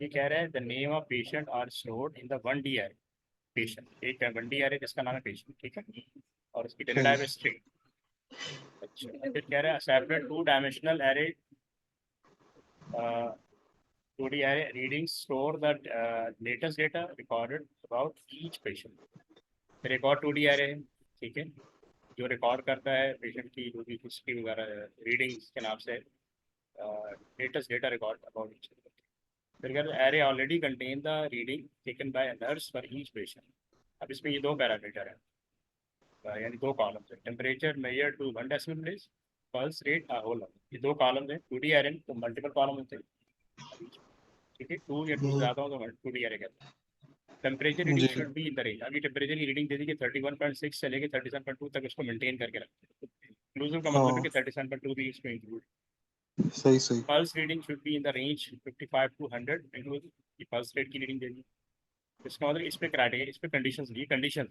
ये कह रहा है the name of patient are stored in the 1D array. Patient एक 1D एरे जिसका नाम है पेशेंट, ठीक है, और उसकी डेटा टाइप है स्ट्रिंग। अच्छा, फिर कह रहा है separate 2 dimensional array 2D array readings store the latest data recorded about each patient। फिर एक और 2D array है, ठीक है, जो रिकॉर्ड करता है पेशेंट की जो भी हिस्ट्री वगैरह रीडिंग्स के नाम से latest data record about each. फिर कहते हैं array already contain the reading taken by nurse for each patient. अब इसमें ये 2 पैरामीटर है, यानी 2 कॉलम्स है। Temperature measure to 1 decimal place, pulse rate whole. ये 2 कॉलम्स है 2D एरे में, तो मल्टीपल कॉलम होते हैं, ठीक है, 2 या 2 से ज़्यादा हो तो 2D एरे कहते हैं। टेम्परेचर रीडिंग जी should be in the range. अभी टेम्परेचर की रीडिंग दे दी कि 31.6 से लेके 37.2 तक उसको मेंटेन करके रखते हैं। इंक्लूसिव का मतलब है हाँ कि 37.2 भी इसमें इंक्लूड। सही सही। Pulse reading should be in the range 55 to 100 inclusive की पल्स रेट की रीडिंग दे दी। इसका मतलब इस पे क्राइटेरिया, इस पे कंडीशंस दी, कंडीशन।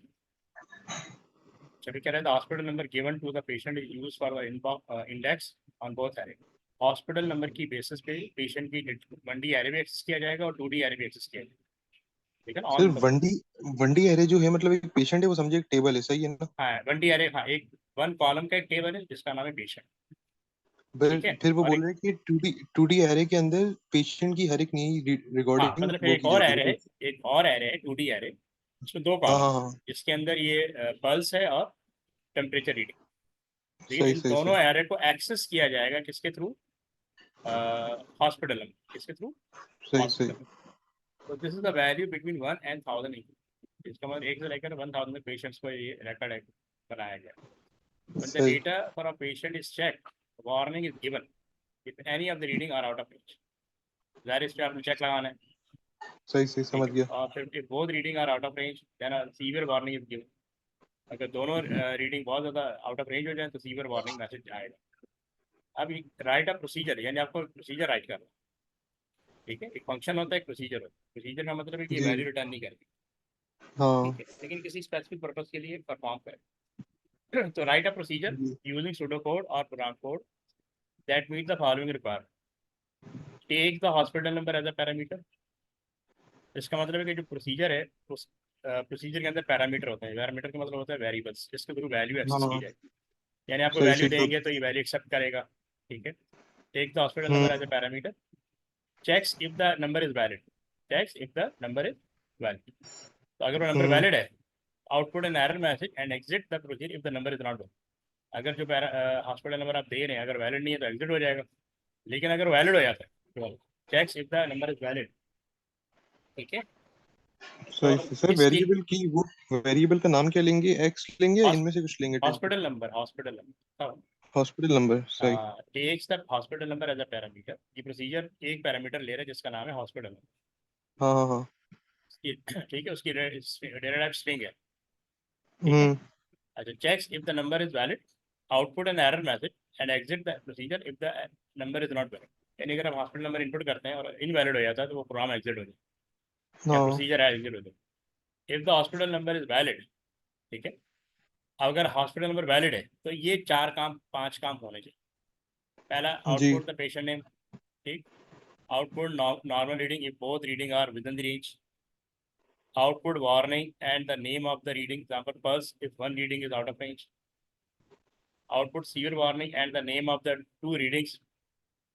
चलिए कह रहे हैं hospital number given to the patient is use for the index on both array. Hospital number की बेसिस पे पेशेंट की 1D एरे भी एक्सेस किया जाएगा और 2D एरे भी एक्सेस किया जाएगा, ठीक है ना, सर ऑन द। वनडी एरे जो है मतलब एक पेशेंट है वो समझे एक टेबल है, सही है ना? हाँ 1D एरे, हाँ, एक 1 कॉलम का एक टेबल है जिसका नाम है पेशेंट, ठीक है, फिर वो और बोल एक, रहे हैं कि टू डी एरे के अंदर पेशेंट की हर एक नई हाँ रिकॉर्डिंग मतलब वो एक की और जाती एरे है, है। एक और एरे है 2D एरे, उसमें दो हाँ कॉलम हाँ है, हाँ। जिसके अंदर ये पल्स है और टेम्परेचर रीडिंग। लेकिन सही इन सही दोनों सही एरे को एक्सेस किया जाएगा किसके थ्रू? हॉस्पिटल नंबर, किसके थ्रू? सही हॉस्पिटल सही। नंबर। तो this is the value between 1 and 1000। इसका मतलब 1 से लेकर 1000 पेशेंट्स को ये रिकॉर्ड बनाया गया। When the सही data for a patient is checked, warning is given if any of the reading are out of range। ज़ाहिर इस पे आपने चेक लगाना है, सही सही, ठीक समझ है, गया। और फिर if both reading are out of range then a severe warning is given। अगर दोनों रीडिंग बहुत ज़्यादा आउट ऑफ रेंज हो जाए तो सीवियर वार्निंग मैसेज आएगा। अब राइट अ प्रोसीजर, यानी आपको प्रोसीजर राइट करना है, ठीक है, एक फंक्शन होता है, एक प्रोसीजर होता है। प्रोसीजर का मतलब है कि जी वैल्यू रिटर्न नहीं करेगी, ठीक हाँ है, लेकिन किसी स्पेसिफिक पर्पज के लिए परफॉर्म करें। तो राइट अ प्रोसीजर जी। यूजिंग सूडो कोड और program code that meet the following requirement. Take the hospital number as a parameter. इसका मतलब है कि जो प्रोसीजर है उस प्रोसीजर के अंदर पैरामीटर होते हैं। पैरामीटर का मतलब होता है वेरिएबल्स, जिसके थ्रू वैल्यू एक्सेस की हाँ जाएगी। यानी आपको सही वैल्यू सही तो। देंगे तो ये वैल्यू एक्सेप्ट करेगा, ठीक है। Take the hospital number as hmm a parameter, checks if the number is valid, checks if the number is valid. तो अगर वो नंबर हम्म। वैलिड है, output an error message and exit the procedure if the number is not valid. अगर जो hospital number आप दे रहे हैं अगर वैलिड नहीं है तो एग्जिट हो जाएगा, लेकिन अगर वैलिड हो जाता है तो checks if the number is valid, ठीक है। तो सही सही सर, इस एक वेरिएबल की वो वेरिएबल का नाम क्या लेंगे? एक्स लेंगे या इनमें से कुछ लेंगे? Hospital number, hospital number, hospital number, सही। Takes the hospital number as a parameter. ये प्रोसीजर एक पैरामीटर ले रहा है जिसका नाम है हॉस्पिटल नंबर, हाँ हाँ हाँ। ठीक है, उसकी डेटा टाइप स्ट्रिंग है, ठीक है। हम्म अच्छा, checks if the number is valid, output an error message and exit the procedure if the number is not valid. यानी अगर आप हॉस्पिटल नंबर इनपुट करते हैं और इनवैलिड हो जाता है तो वो प्रोग्राम एग्जिट हो जाए या हाँ प्रोसीजर है एग्जिट हो जाए। If the hospital number is valid, ठीक है, अगर हॉस्पिटल नंबर वैलिड है तो ये 4 काम 5 काम होने चाहिए। पहला, जी आउटपुट द पेशेंट नेम, ठीक, output normal reading if both reading are within the range, output warning and the name of the reading, example pulse if one reading is out of range, output severe warning and the name of the two readings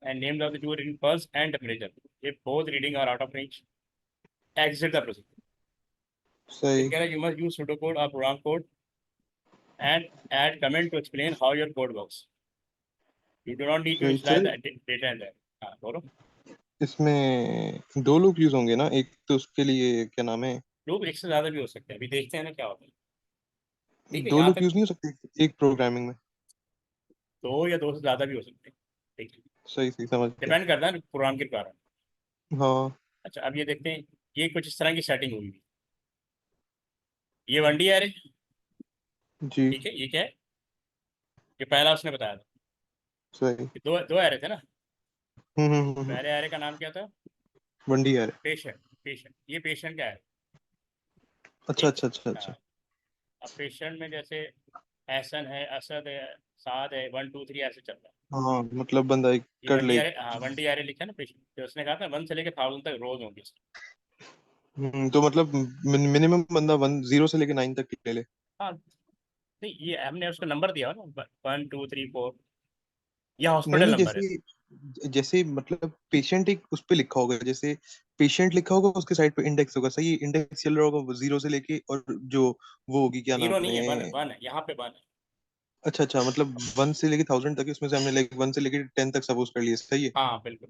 and names of the two reading pulse and temperature if both reading are out of range, exit the procedure। सही। फिर कह रहा है you must use pseudocode or program code and add comment to explain how your code works। You do not need to सही initialize sir, the data in there। हाँ बोलो। इसमें दो लोग यूज होंगे ना? एक तो उसके लिए क्या नाम है, लोग एक से ज्यादा भी हो सकते हैं, अभी देखते हैं ना क्या होता है, ठीक है, दो यहाँ लोग तक। यूज नहीं हो सकते एक प्रोग्रामिंग में? 2 या 2 से ज्यादा भी हो सकते हैं, ठीक है, सही सही, समझ गया। डिपेंड करता है प्रोग्राम के रिक्वायरमेंट। हाँ अच्छा, अब ये देखते हैं, ये कुछ इस तरह की सेटिंग हुई हुई। ये 1D एरे, जी। ठीक है, ये क्या है? ये पहला उसने बताया था सही। कि दो दो एरे थे ना। हम्म। पहले एरे का नाम क्या था? वनडी यार। पेशेंट, पेशेंट, ये पेशेंट का है, अच्छा ठीक। अच्छा अच्छा हाँ, अच्छा। अब पेशेंट में जैसे एहसन है, असद है, साद है, 1 2 3 ऐसे चल रहा है। हाँ मतलब बंदा एक ये कर वन डी ले। आर ए, हाँ 1 DRA लिखा है ना पेशेंट, तो उसने कहा था 1 से लेके 1000 तक रोज होंगे। तो मतलब मिनिमम बंदा 0 से लेके 9 तक ले ले। हाँ नहीं, ये हमने उसको नंबर दिया हो ना, 1 2 3 4, यह नहीं हॉस्पिटल नहीं, नंबर है। जैसे जैसे मतलब पेशेंट एक उस पे लिखा होगा, जैसे पेशेंट लिखा होगा उसके साइड पे इंडेक्स होगा, सही इंडेक्स चल रहा होगा 0 से लेके, और जो वो होगी क्या जीरो नाम नहीं है, वन है। वन है, यहाँ पे वन है। अच्छा अच्छा, मतलब 1 से लेके 1000 तक है, उसमें से हमने लाइक 1 से लेके 10 तक सपोज कर लिया, सही है। हाँ बिल्कुल।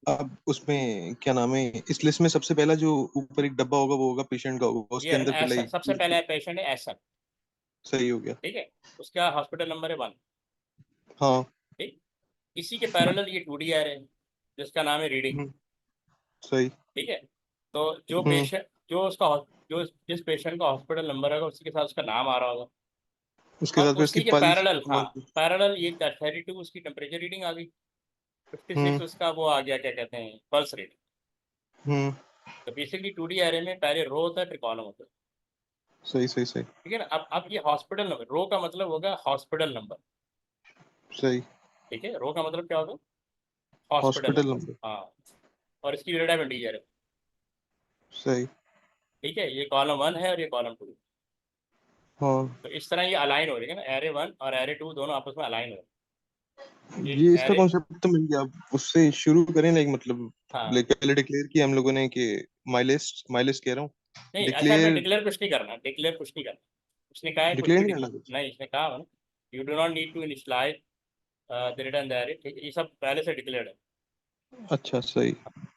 अब उसमें क्या नाम है, इस लिस्ट में सबसे पहला जो ऊपर एक डब्बा होगा वो होगा पेशेंट का होगा, ये उसके है अंदर ना पे ऐसा, लाइक। सबसे पहला पेशेंट है ऐसा। सही हो गया। ठीक है, उसका हॉस्पिटल नंबर है 1। हाँ। ठीक, इसी के पैरेलल ये 2 DRA है जिसका नाम है रीडिंग। हम्म, सही। ठीक है, तो जो हम्म पेशेंट, जो उसका जो जिस पेशेंट का हॉस्पिटल नंबर होगा उसी के साथ उसका नाम आ रहा होगा। उसके और साथ फिर उसकी उसी के पल्स। पैरेलल, हाँ पैरेलल, ये 32 उसकी टेम्परेचर रीडिंग आ गई, 56 हम्म उसका वो आ गया, क्या कहते हैं, पल्स रेट। हम्म, तो बेसिकली 2 DRA में पहले रो होता है फिर कॉलम होता है। सही सही सही ठीक है ना, अब ये हॉस्पिटल नंबर, रो का मतलब होगा हॉस्पिटल नंबर। सही। ठीक है, रो का मतलब क्या होगा, हॉस्पिटल हॉस्पिटल नंबर। नंबर। हाँ, और इसकी यूनिट है इंटीजर है। सही। ठीक है, ये कॉलम 1 है और ये कॉलम 2। हाँ, तो इस तरह ये अलाइन हो रही है ना, एरे 1 और एरे 2 दोनों आपस में अलाइन हो रहे हैं। ये ये इसका एरे, कॉन्सेप्ट तो मिल गया, अब उससे शुरू करें लाइक, मतलब हाँ लाइक पहले डिक्लेयर किया हम लोगों ने कि माई लिस्ट कह रहा हूँ। नहीं, ऐसा में डिक्लेयर। डिक्लेयर कुछ नहीं करना, डिक्लेयर कुछ नहीं करना। उसने कहा है कुछ डिक्लेयर भी नहीं करना कुछ। नहीं, इसने कहा ना, you do not need to initialise the return the array. ठीक है, ये सब पहले से डिक्लेयर्ड है। अच्छा सही।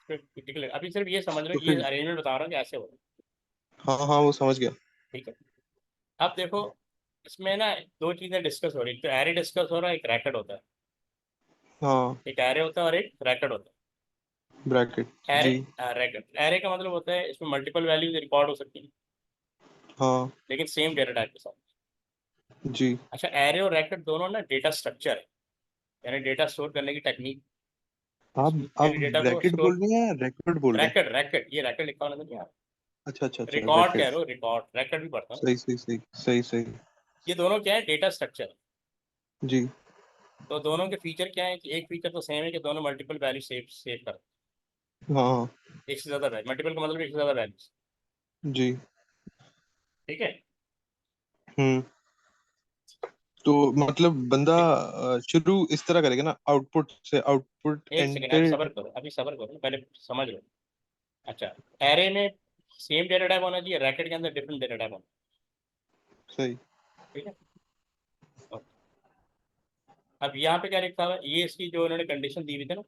डिक्लेयर, अभी सिर्फ ये समझ लो, तो ये फिर अरेंजमेंट बता रहा हूँ कि ऐसे हो रहा है। हाँ हाँ वो समझ गया। ठीक है, अब देखो, इसमें ना दो चीजें डिस्कस हो रही है, एक तो एरे डिस्कस हो रहा है, एक रैकेट होता है। हाँ। एक एरे होता है और एक रैकेट होता ब्रैकेट। है। एरे, जी। रैकेट, एरे का मतलब होता है इसमें मल्टीपल वैल्यूज रिकॉर्ड हो सकती हैं, हाँ। लेकिन सेम डेटा टाइप के साथ। जी। अच्छा, एरे और रैकेट दोनों ना डेटा स्ट्रक्चर है, यानी डेटा स्टोर करने की टेक्निक। आप यानी डेटा को ब्रैकेट स्टोर, बोल रहे हैं या रैकेट बोल रहे हैं? रैकेट, रैकेट, ये रैकेट लिखा होना चाहिए। अच्छा अच्छा अच्छा, रिकॉर्ड कह रैकेट। रहे हो, रिकॉर्ड, रैकेट भी पढ़ता हूँ। सही सही सही सही सही। ये दोनों क्या है, डेटा स्ट्रक्चर। जी। तो दोनों के फीचर क्या है कि एक फीचर तो सेम है कि दोनों मल्टीपल वैल्यू सेव सेव कर, हाँ हाँ। एक से ज्यादा वैल्यू, मल्टीपल का मतलब एक से ज्यादा वैल्यूज। जी। ठीक है, हम्म। तो मतलब बंदा शुरू इस तरह करेगा ना, आउटपुट से, आउटपुट एक सेकेंड, अभी एंटर। सबर करो, अभी सबर करो, पहले समझ लो। अच्छा, एरे में सेम डेटा टाइप होना चाहिए, रैकेट के अंदर डिफरेंट डेटा टाइप होना। सही। ठीक है, ओके। अब यहाँ पे क्या लिखा हुआ है, ये इसकी जो उन्होंने कंडीशन दी हुई थी ना,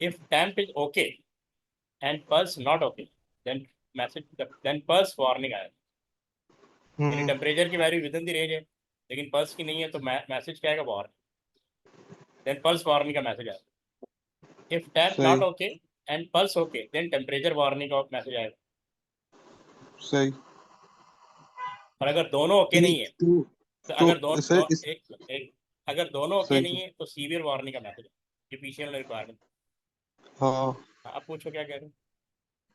if temp is okay and pulse not okay, then message, then pulse warning आया। यानी हम्म। टेम्परेचर की value within the range है, लेकिन पल्स की नहीं है, तो मैसेज क्या आएगा, वार्निंग। देन पल्स वार्निंग का मैसेज आएगा। इफ टेम्प सही not okay and pulse okay, then temperature warning का मैसेज आएगा। सही। और अगर दोनों ओके नहीं है, तो तो अगर तो सर इस। एक, अगर दोनों ओके सही नहीं सही। है तो सीवियर वार्निंग का मैसेज है, डिफिशिएंट रिक्वायरमेंट। हाँ। आप पूछो क्या कह रहे हो।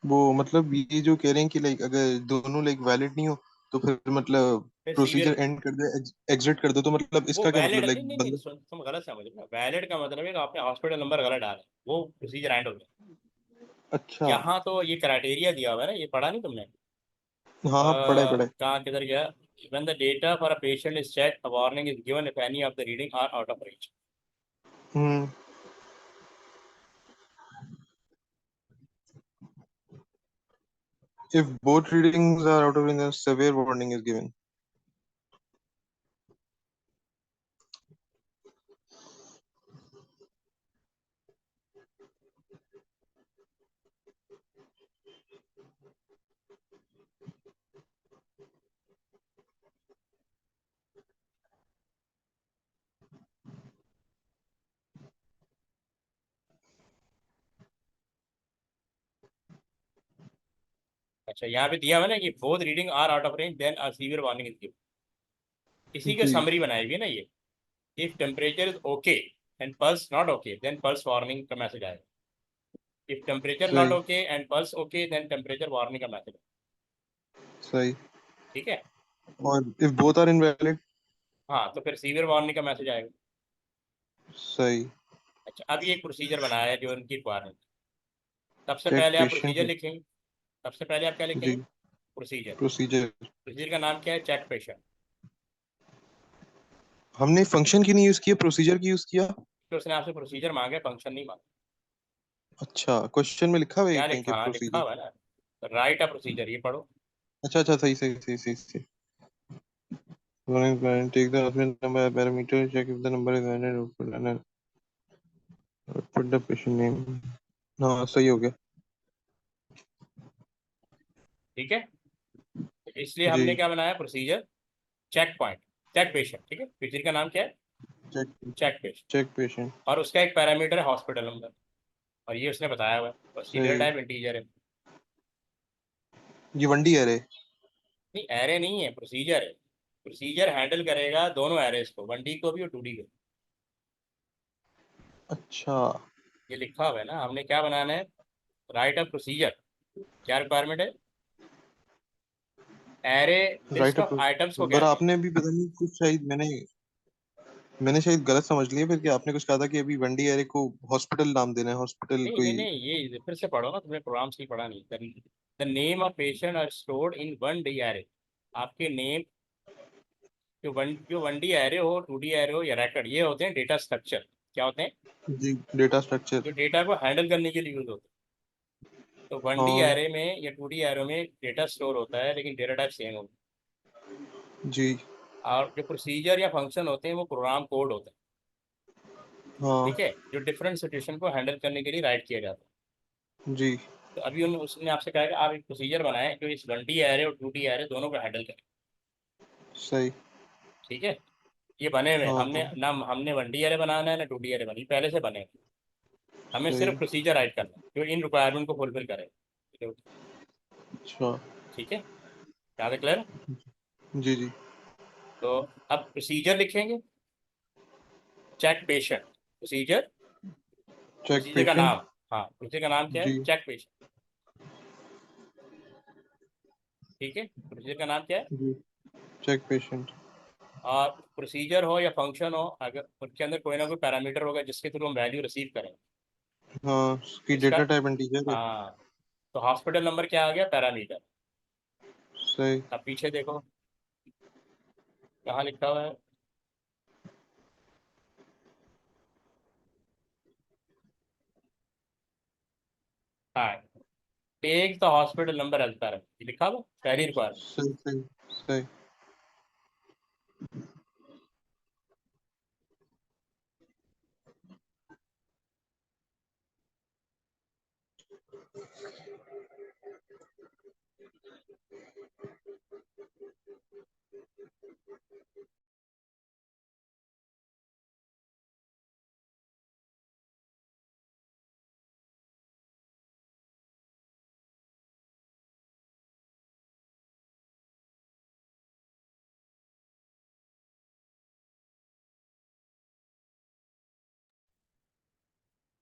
वो मतलब ये जो कह रहे हैं कि लाइक अगर दोनों लाइक वैलिड नहीं हो, तो फिर मतलब फिर प्रोसीजर सीवियर, एंड कर दे, एग्जिट कर दो, तो मतलब वो इसका क्या वैलिड मतलब नहीं लाइक नहीं नहीं, बंदा। तुम गलत समझ रहे हो, वैलिड का मतलब है कि आपने हॉस्पिटल नंबर गलत डाला, वो प्रोसीजर एंड हो गया। अच्छा। यहाँ तो ये क्राइटेरिया दिया हुआ है ना, ये पढ़ा नहीं तुमने। हाँ हाँ, पढ़े पढ़े। कहाँ किधर गया, when the data for a patient is checked, a warning is given if any of the reading are out of range. Hmm. If both readings are out of range, then severe warning is given. अच्छा, यहाँ पे दिया हुआ है ना कि both reading are out of range, then a severe warning is given. इसी का जी। समरी बनाई हुई है ना ये, if temperature is okay and pulse not okay, then pulse warning का मैसेज आएगा। if temperature not सही okay and pulse okay, then temperature warning का मैसेज। सही। ठीक है, और if both are invalid? हाँ तो फिर सीवियर वार्निंग का मैसेज आएगा। सही। अच्छा, अब ये एक प्रोसीजर बनाया है जो उनकी रिक्वायरमेंट। सबसे चेक पहले आप पेशेंट। प्रोसीजर लिखेंगे। सबसे पहले आप क्या जी। लिखेंगे? प्रोसीजर। प्रोसीजर। प्रोसीजर का नाम क्या है? Check patient. हमने फंक्शन की नहीं यूज किया, प्रोसीजर की यूज किया। तो उसने आपसे प्रोसीजर मांगे, फंक्शन नहीं मांगा। अच्छा, क्वेश्चन में लिखा हुआ है क्या कहीं के लिखा? हाँ, लिखा प्रोसीजर। हुआ है ना। राइट अ प्रोसीजर, ये पढ़ो। अच्छा अच्छा, सही सही सही सही सही। Running plan, take the husband number parameter, check if the number is valid, put the patient name. हाँ सही हो गया। ठीक है, इसलिए जी। हमने क्या बनाया? Procedure check point, check patient. ठीक है, प्रोसीजर का नाम क्या है? Check. Check patient. Check patient. और उसका एक पैरामीटर है हॉस्पिटल नंबर, और ये उसने बताया हुआ है। उसकी डेटा सही। टाइप इंटीजर है। ये वनडी एरे। नहीं, एरे नहीं है, प्रोसीजर है। प्रोसीजर हैंडल करेगा दोनों एरेस को, 1D को भी और 2D को। अच्छा। ये लिखा हुआ है ना, हमने क्या बनाना है? Right a procedure. क्या रिक्वायरमेंट है? Array list right of up. Items को पर कहते हैं। आपने भी पता नहीं कुछ, शायद मैंने मैंने शायद गलत समझ लिया फिर, कि आपने कुछ कहा था कि अभी वनडी एरे को हॉस्पिटल नाम देना है, हॉस्पिटल नहीं नहीं कोई। नहीं, ये फिर से पढ़ो ना, तुमने प्रोग्राम से ही पढ़ा नहीं। The name of patient are stored in 1D array. आपके नेम, जो 1D एरे हो, 2D एरे हो या रैकेट, ये होते हैं डेटा स्ट्रक्चर। क्या होते हैं? जी, डेटा स्ट्रक्चर। जो डेटा को हैंडल करने के लिए यूज होते हैं। तो 1D हाँ। एरे में या 2D एरे में डेटा स्टोर होता है, लेकिन डेटा टाइप सेम होता जी। है। और जो प्रोसीजर या फंक्शन होते हैं वो प्रोग्राम कोड होते हैं। हाँ। ठीक है, जो डिफरेंट सिचुएशन को हैंडल करने के लिए राइट किया जाता है। जी। तो अभी उसने आपसे कहा कि आप एक प्रोसीजर बनाएं जो इस 1D एरे और 2D एरे दोनों को हैंडल करे। सही। ठीक है, ये बने हुए हैं। हाँ हमने हाँ। ना, हमने 1D एरे बनाना है ना 2D एरे बनी, पहले से बने हैं। हमें सही। सिर्फ प्रोसीजर राइट करना है जो इन रिक्वायरमेंट को फुलफिल करे। अच्छा। ठीक है, ज़्यादा क्लियर? जी जी। तो अब प्रोसीजर लिखेंगे, check patient. Procedure, check procedure का पेशेंट। नाम। हाँ, प्रोसीजर का नाम क्या है? जी। Check patient. ठीक है, प्रोसीजर का नाम क्या है? जी। Check patient. और प्रोसीजर हो या फंक्शन हो, अगर उनके अंदर कोई ना कोई पैरामीटर होगा जिसके थ्रू हम वैल्यू रिसीव करें। हाँ, उसकी इसका, डेटा टाइप इंटीजर है। हाँ, तो हॉस्पिटल नंबर क्या आ गया? पैरामीटर। सही। अब पीछे देखो कहाँ लिखा हुआ है। हाँ, take the hospital number as parameter लिखा हुआ, पहली रिक्वायरमेंट। सही सही सही।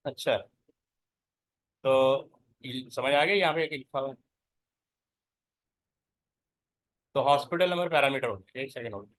अच्छा, तो समझ आ गया यहाँ पे लिखा हुआ है। तो हॉस्पिटल नंबर पैरामीटर होता है, एक सेकंड होल्ड।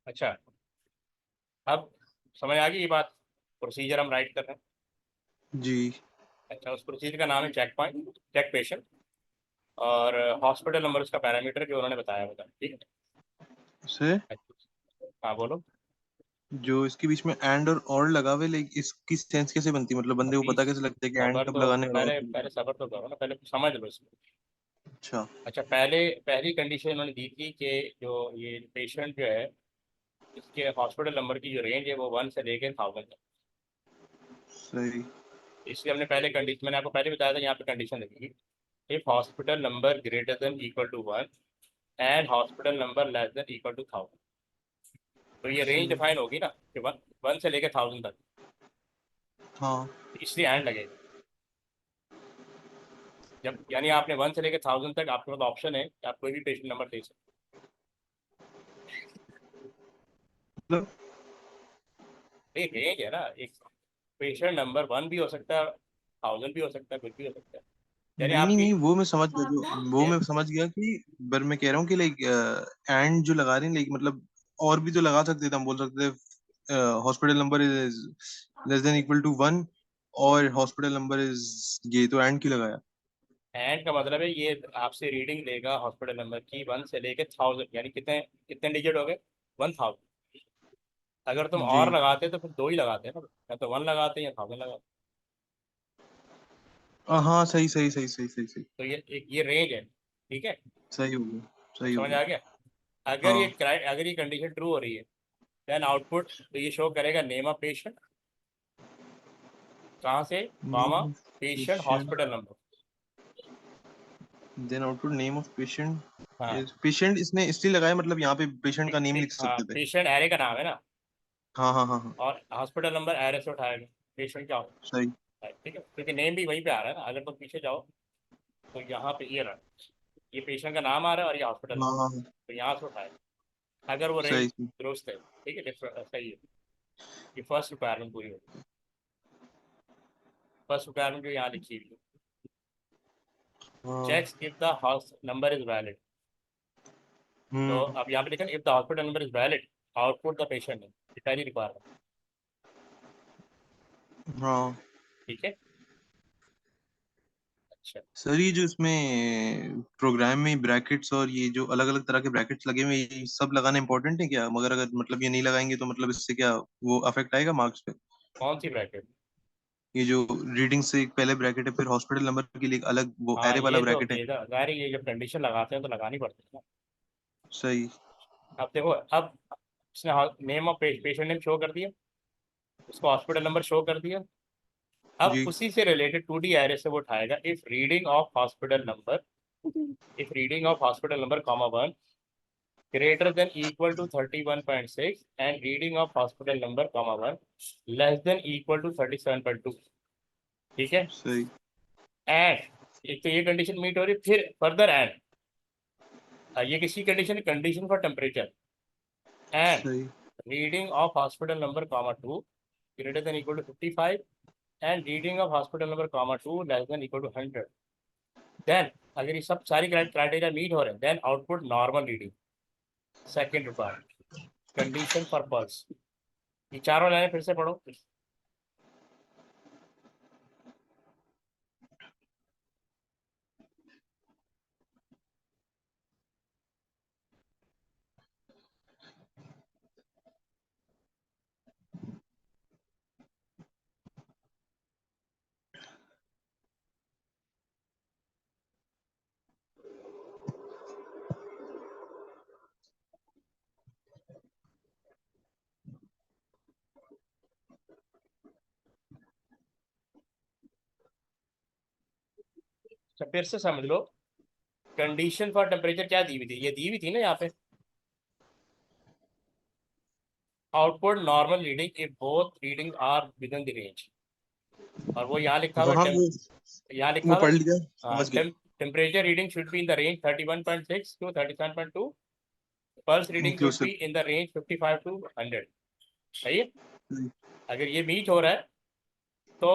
अच्छा, अब समझ आ गई ये बात, प्रोसीजर हम राइट कर रहे हैं। जी। अच्छा, उस प्रोसीजर का नाम है चेक पॉइंट, चेक पेशेंट, और हॉस्पिटल नंबर उसका पैरामीटर जो उन्होंने बताया होगा, ठीक है। से अच्छा, हाँ बोलो। जो इसके बीच में एंड और लगा हुआ है, लाइक इसकी सेंस कैसे बनती है, मतलब बंदे को अभी पता कैसे लगता है कि एंड सबर कब तो लगाने वाला पहले होता है? पहले सबर तो करो ना, पहले समझ लो इसको। अच्छा। अच्छा, पहली कंडीशन उन्होंने दी थी कि जो ये पेशेंट जो है, इसके हॉस्पिटल नंबर की जो रेंज है वो 1 से लेके 1000 तक। सही। इसलिए हमने पहले कंडीशन, मैंने आपको पहले बताया था, यहाँ पे कंडीशन लगेगी, if hospital number greater than equal to 1 and hospital number less than equal to 1000। तो ये रेंज सही। डिफाइन होगी ना कि 1 से लेके 1000 तक, हाँ। इसलिए एंड लगेगा। जब यानी आपने 1 से लेके 1000 तक आपके पास ऑप्शन है कि आप कोई भी पेशेंट नंबर दे सकते मतलब हैं। एक रेंज है ना, एक पेशेंट नंबर 1 भी हो सकता है, 1000 भी हो सकता है, कुछ भी हो सकता है। यानी नहीं नहीं आपकी नहीं, वो मैं समझ गया, जो वो ये मैं समझ गया कि, पर मैं कह रहा हूँ कि लाइक एंड जो लगा रहे हैं, लाइक मतलब और भी तो लगा सकते थे, हम बोल सकते थे hospital number is less than equal to 1 और हॉस्पिटल नंबर इज ये, तो एंड क्यों लगाया? एंड का मतलब है ये आपसे रीडिंग लेगा हॉस्पिटल नंबर की 1 से लेके 1000, यानी कितने कितने डिजिट हो गए, 1000। अगर तुम जी। और लगाते तो फिर दो ही लगाते ना, या तो 1 लगाते या 1000 लगाते। हाँ, सही सही सही सही सही सही। तो ये रेंज है, ठीक है। सही हो गया। अब सही हो समझ गया। आ गया। हाँ। अगर ये कंडीशन ट्रू हो रही है, देन आउटपुट तो ये शो करेगा नेम ऑफ पेशेंट, कहाँ से, comma, name of patient patient, hospital number. Then output name of patient. हाँ, पेशेंट इसने इसलिए लगाया, मतलब यहाँ पे पेशेंट का नेम लिख हाँ, सकते थे। पेशेंट एरे का नाम है ना, हाँ हाँ हाँ हाँ। और हॉस्पिटल नंबर एरे से उठाएगा, पेशेंट क्या होता सही। है, ठीक है, क्योंकि नेम भी वहीं पे आ रहा है ना। अगर तुम पीछे जाओ तो यहाँ पे ये रहा, ये पेशेंट का नाम आ रहा है और ये हॉस्पिटल हाँ नंबर, हाँ हाँ। तो यहाँ से उठाएगा अगर वो रेंज सही सही। दुरुस्त है, ठीक है, सही है। ये फर्स्ट रिक्वायरमेंट पूरी होगी। फर्स्ट रिक्वायरमेंट जो यहाँ लिखी हुई है, हाँ। Checks if the house number is valid. तो हम्म। अब यहाँ पे लिखा if the hospital number is valid, output the patient है, ये पहली रिक्वायरमेंट, हाँ। ठीक है। अच्छा, सर ये जो इसमें प्रोग्राम में ब्रैकेट्स और ये जो अलग अलग तरह के ब्रैकेट्स लगे हुए हैं, ये सब लगाना इंपॉर्टेंट है क्या? मगर अगर मतलब ये नहीं लगाएंगे तो मतलब इससे क्या वो अफेक्ट आएगा मार्क्स पे? कौन सी ब्रैकेट? ये जो रीडिंग से एक पहले ब्रैकेट है, फिर हॉस्पिटल नंबर के लिए एक अलग वो हाँ, एरे वाला ये तो ब्रैकेट है। ये तो ज़ाहिर है, ये जब कंडीशन लगाते हैं तो लगानी पड़ती है ना। सही। अब देखो, अब उसने name of patient name show कर दिया, उसको हॉस्पिटल नंबर शो कर दिया। अब जी। उसी से रिलेटेड 2D एरे से वो उठाएगा if reading of hospital number, if reading of hospital number comma 1 greater than equal to 31.6 and reading of hospital number comma 1 less than equal to 37.2, ठीक है। सही। एंड एक तो ये कंडीशन मीट हो रही है, फिर फर्दर एंड, ये किसी condition, condition for temperature, and सही। Reading of hospital number comma 2 greater than equal to 55 and reading of hospital number comma 2 less than equal to 100, then अगर ये सब सारी क्राइटेरिया मीट हो रहे हैं, then output normal reading, second requirement, condition for pulse. ये चारों लाइनें फिर से पढ़ो। अच्छा, फिर से समझ लो, कंडीशन फॉर टेम्परेचर क्या दी हुई थी, ये दी हुई थी ना यहाँ पे, output normal reading if both reading are within the range, और वो यहाँ लिखा हुआ हाँ यहाँ वो लिखा हुआ, पढ़ लिया, हाँ, समझ गया। Temperature reading should be in the range 31.6 to 37.2, pulse reading should be inclusive. In the range 55 to 100, सही है। अगर ये मीट हो रहा है तो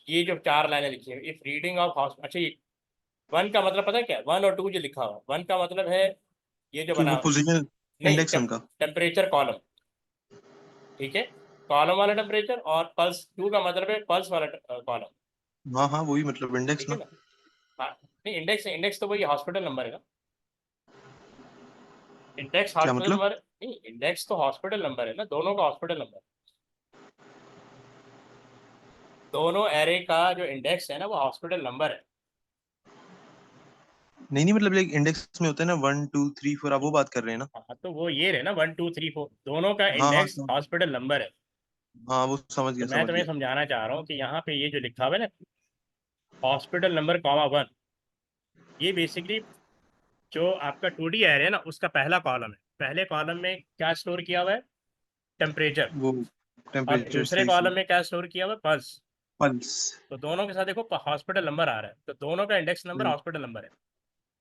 ये जो चार लाइनें लिखी है, इफ रीडिंग ऑफ हॉस्पिटल, अच्छा, ये 1 का मतलब पता है क्या, 1 और 2 जो लिखा हुआ, 1 का मतलब है ये जो कि बना, वो पोजीशन नहीं, इंडेक्स उनका। टेम्परेचर कॉलम, ठीक है, कॉलम वाला टेम्परेचर और पल्स, क्यू का मतलब है पल्स वाला कॉलम। हाँ हाँ वही मतलब इंडेक्स ठीक है ना। ना? हाँ, नहीं इंडेक्स, इंडेक्स तो वही हॉस्पिटल नंबर है ना। इंडेक्स क्या हॉस्पिटल मतलब? नंबर नहीं, इंडेक्स तो हॉस्पिटल नंबर है ना, दोनों का हॉस्पिटल नंबर। दोनों एरे का जो इंडेक्स है ना वो हॉस्पिटल नंबर है। नहीं नहीं मतलब लाइक इंडेक्स में होता है ना 1 2 3 4, आप वो बात कर रहे हैं ना? हाँ तो वो ये रहे ना 1 2 3 4, दोनों का हाँ हाँ इंडेक्स हॉस्पिटल नंबर है। हाँ वो समझ तो गया मैं समझ तुम्हें गया। समझाना चाह रहा हूँ कि यहाँ पे ये जो लिखा हुआ है ना हॉस्पिटल नंबर कॉमा 1, ये बेसिकली जो आपका 2D एरे है ना उसका पहला कॉलम है। पहले कॉलम में क्या स्टोर किया हुआ है? टेम्परेचर। वो और टेम्परेचर दूसरे सही कॉलम सही। में क्या स्टोर किया हुआ है? पल्स। पल्स। तो दोनों के साथ देखो हॉस्पिटल नंबर आ रहा है, तो दोनों का इंडेक्स नंबर सही हॉस्पिटल नंबर है।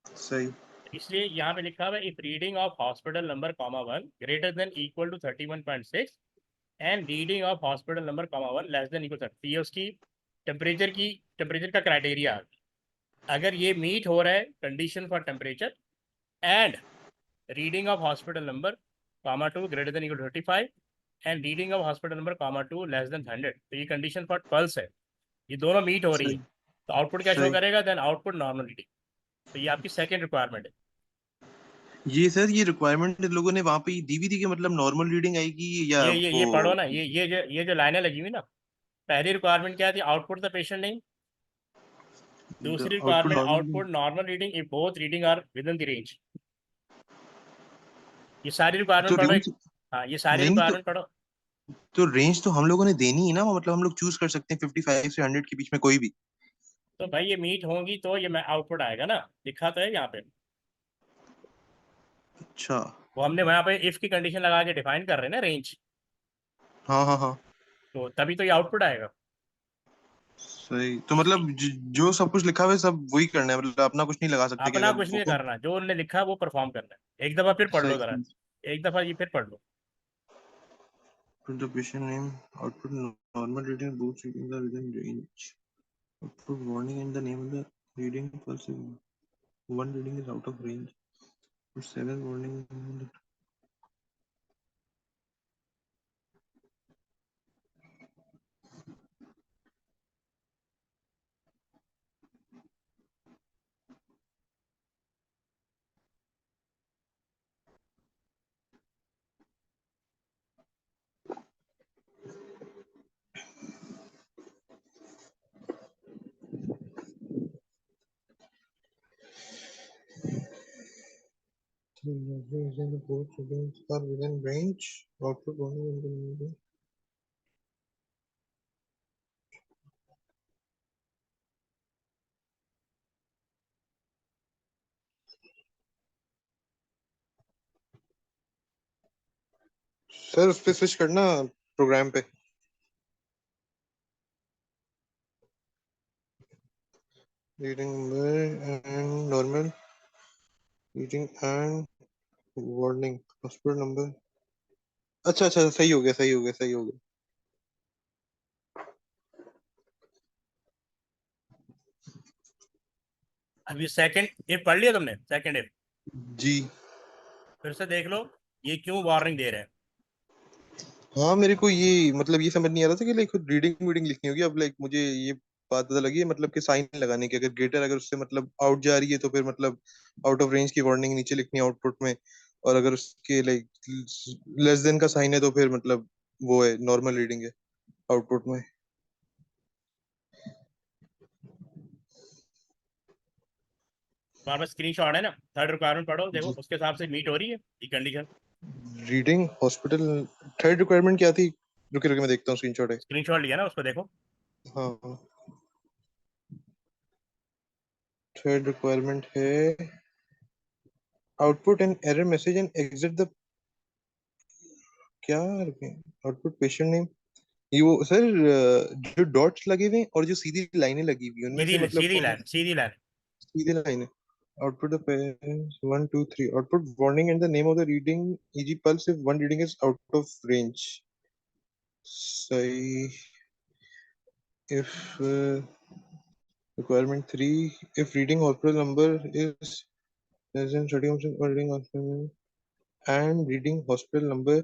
सही। इसलिए यहाँ पे लिखा हुआ है if reading of hospital number comma 1 greater than equal to 31.6 and reading of hospital number comma 1 less than equal 30, ये उसकी टेम्परेचर की, टेम्परेचर का क्राइटेरिया। अगर ये मीट हो रहा है condition for temperature and reading of hospital number comma 2 greater than equal 35 and reading of hospital number comma 2 less than 100, तो ये कंडीशन फॉर पल्स है। ये दोनों मीट हो रही है सही तो आउटपुट क्या शो सही। करेगा? Then output normal reading. तो ये आपकी सेकेंड रिक्वायरमेंट है। ये सर ये रिक्वायरमेंट लोगों ने वहां पे दी भी थी कि मतलब नॉर्मल रीडिंग आएगी या वो? ये पढ़ो ना, ये जो लाइनें लगी हुई ना, पहली रिक्वायरमेंट क्या थी? Output the patient name. दूसरी output requirement normal. Output normal reading if both reading are within the range. ये सारी रिक्वायरमेंट तो पढ़ो रेंज हाँ ये सारी नहीं रिक्वायरमेंट पढ़ो। तो रेंज तो हम लोगों ने देनी है ना, मतलब हम लोग चूज कर सकते हैं 55 से 100 के बीच में कोई भी। तो भाई ये मीट होंगी तो ये आउटपुट आएगा ना, लिखा तो है यहाँ पे। अच्छा। वो हमने वहाँ पे इफ की कंडीशन लगा के डिफाइन कर रहे हैं ना रेंज, हाँ हाँ हाँ। तो तभी तो ये आउटपुट आएगा। सही, तो इसलिए मतलब जो सब कुछ लिखा हुआ है सब वही करना है, मतलब अपना कुछ नहीं लगा सकते कि अपना अगर कुछ नहीं वो। करना, जो उन्होंने लिखा वो परफॉर्म करना है। एक दफा फिर पढ़ लो जरा, सही। एक दफा ये फिर पढ़ लो। Put the patient name, output normal reading, both readings are within range. Output warning and the name of the reading pulse. One reading is out of range. Put seven warning. Both readings are within range. Output warning and the name of the. Sir उस पे switch करना programme पे। Reading number and normal reading and warning hospital number. अच्छा अच्छा सही हो गया सही हो गया सही हो गया। अभी सेकंड इफ पढ़ लिया तुमने? सेकंड इफ जी। फिर से देख लो, ये क्यों वार्निंग दे रहे हैं। हाँ मेरे को ये मतलब ये समझ नहीं आ रहा था कि लाइक रीडिंग वीडिंग लिखनी होगी, अब लाइक मुझे ये बात पता लगी है, मतलब कि साइन लगाने की, अगर ग्रेटर अगर उससे मतलब आउट जा रही है तो फिर मतलब आउट ऑफ रेंज की वार्निंग नीचे लिखनी है आउटपुट में, और अगर उसके लाइक लेस देन का साइन है तो फिर मतलब वो है नॉर्मल रीडिंग है आउटपुट में। तुम्हारे पास स्क्रीन शॉट है ना, थर्ड रिक्वायरमेंट पढ़ो, देखो जी। उसके हिसाब से मीट हो रही है ये condition. Reading hospital. Third requirement क्या थी? रुके रुके मैं देखता हूँ स्क्रीनशॉट है। स्क्रीन शॉट लिया ना, उसको देखो। हाँ। थर्ड रिक्वायरमेंट है output an error message and exit the. क्या आउटपुट पेशेंट नेम। ये वो सर जो डॉट्स लगे हुए हैं और जो सीधी लाइनें लगी हुई हैं उनमें से मतलब सीधी कौन लाइन, सीधी लाइन। सीधी लाइन है? Output the 1 2 3 output warning and the name of the reading easy pulse if one reading is out of range. सही। if requirement 3, if reading hospital number is less than 30% or reading hospital and reading hospital number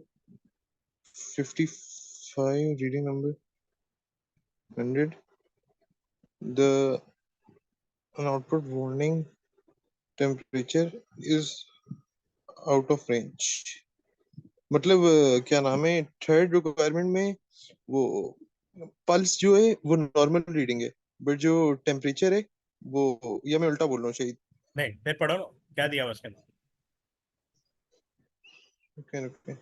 55 reading number 100. The an output warning temperature is out of range. मतलब क्या नाम है, third requirement में वो pulse जो है वो नॉर्मल रीडिंग है, बट जो टेम्परेचर है वो, या मैं उल्टा बोल रहा हूँ शायद। नहीं, फिर पढ़ो ना, क्या दिया हुआ उसके अंदर। Okay okay.